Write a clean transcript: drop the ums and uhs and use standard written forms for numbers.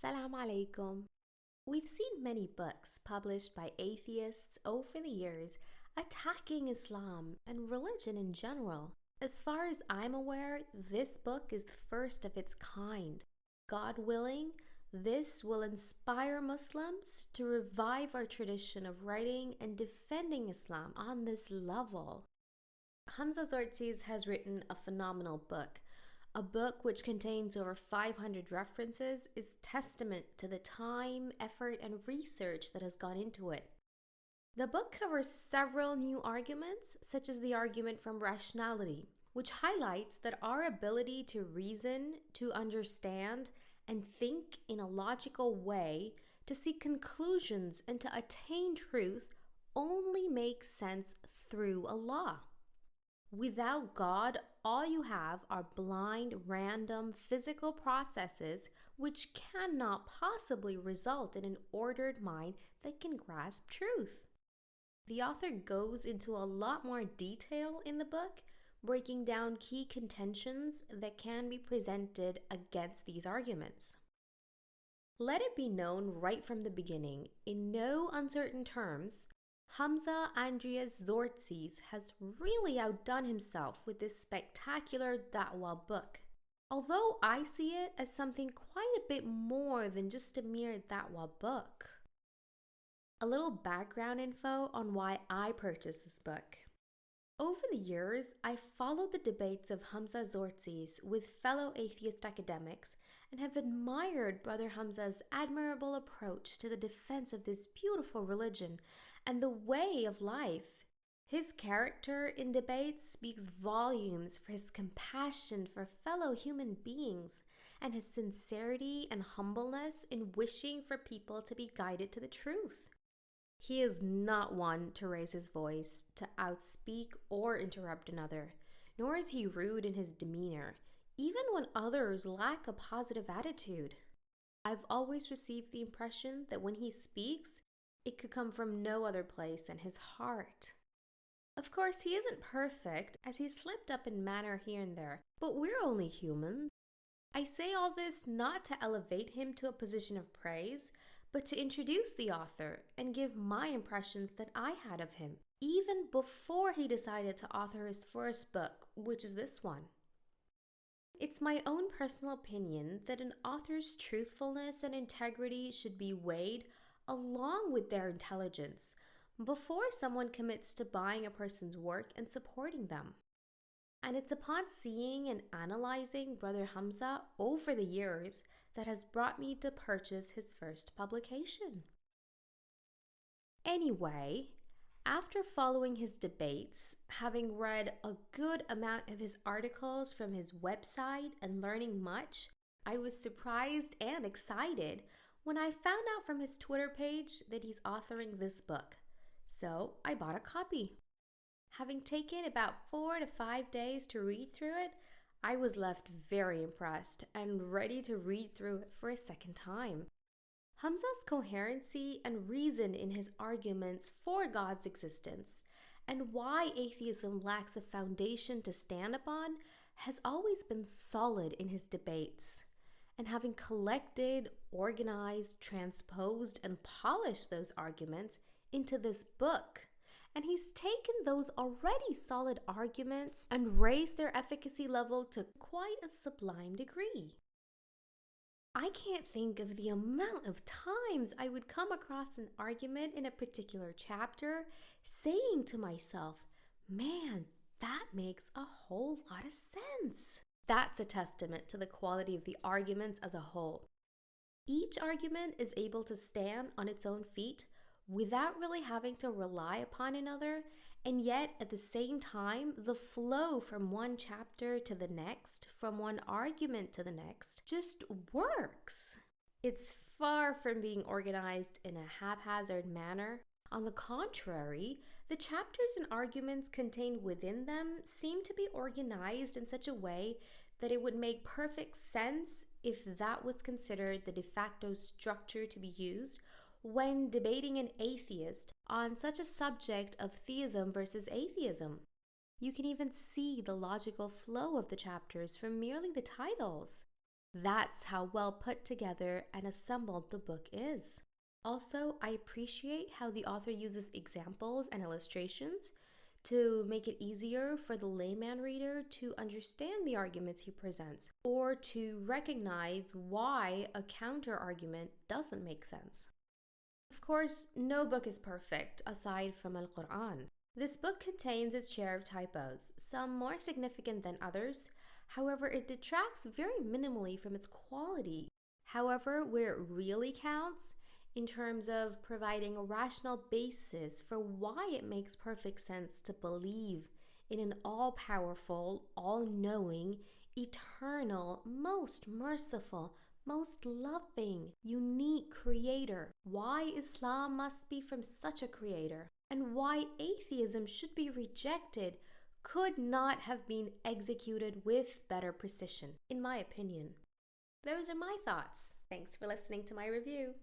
Salam alaikum. We've seen many books published by atheists over the years attacking Islam and religion in general. As far as I'm aware, this book is the first of its kind. God willing, this will inspire Muslims to revive our tradition of writing and defending Islam on this level. Hamza Zortzis has written a phenomenal book. A book which contains over 500 references is testament to the time, effort, and research that has gone into it. The book covers several new arguments, such as the argument from rationality, which highlights that our ability to reason, to understand, and think in a logical way, to seek conclusions and to attain truth only makes sense through Allah. Without God, all you have are blind, random, physical processes which cannot possibly result in an ordered mind that can grasp truth. The author goes into a lot more detail in the book, breaking down key contentions that can be presented against these arguments. Let it be known right from the beginning, in no uncertain terms, Hamza Andreas Zortzis has really outdone himself with this spectacular Da'wah book. Although I see it as something quite a bit more than just a mere Da'wah book. A little background info on why I purchased this book. Over the years, I followed the debates of Hamza Zortzis with fellow atheist academics and have admired Brother Hamza's admirable approach to the defense of this beautiful religion and the way of life. His character in debates speaks volumes for his compassion for fellow human beings and his sincerity and humbleness in wishing for people to be guided to the truth. He is not one to raise his voice, to outspeak or interrupt another, nor is he rude in his demeanor, even when others lack a positive attitude. I've always received the impression that when he speaks, it could come from no other place than his heart. Of course, he isn't perfect, as he slipped up in manner here and there, but we're only human. I say all this not to elevate him to a position of praise, but to introduce the author and give my impressions that I had of him, even before he decided to author his first book, which is this one. It's my own personal opinion that an author's truthfulness and integrity should be weighed along with their intelligence before someone commits to buying a person's work and supporting them. And it's upon seeing and analyzing Brother Hamza over the years that has brought me to purchase his first publication. Anyway, after following his debates, having read a good amount of his articles from his website and learning much, I was surprised and excited when I found out from his Twitter page that he's authoring this book. So I bought a copy. Having taken about 4 to 5 days to read through it, I was left very impressed and ready to read through it for a second time. Hamza's coherency and reason in his arguments for God's existence and why atheism lacks a foundation to stand upon has always been solid in his debates. And having collected, organized, transposed, and polished those arguments into this book, and he's taken those already solid arguments and raised their efficacy level to quite a sublime degree. I can't think of the amount of times I would come across an argument in a particular chapter saying to myself, man, that makes a whole lot of sense. That's a testament to the quality of the arguments as a whole. Each argument is able to stand on its own feet without really having to rely upon another, and yet at the same time, the flow from one chapter to the next, from one argument to the next, just works. It's far from being organized in a haphazard manner. On the contrary, the chapters and arguments contained within them seem to be organized in such a way that it would make perfect sense if that was considered the de facto structure to be used when debating an atheist on such a subject of theism versus atheism. You can even see the logical flow of the chapters from merely the titles. That's how well put together and assembled the book is. Also, I appreciate how the author uses examples and illustrations to make it easier for the layman reader to understand the arguments he presents or to recognize why a counter argument doesn't make sense. Of course, no book is perfect aside from Al Quran. This book contains its share of typos, some more significant than others. However, it detracts very minimally from its quality. However, where it really counts, in terms of providing a rational basis for why it makes perfect sense to believe in an all powerful, all knowing, eternal, most merciful, most loving, unique creator, why Islam must be from such a creator, and why atheism should be rejected could not have been executed with better precision, in my opinion. Those are my thoughts. Thanks for listening to my review.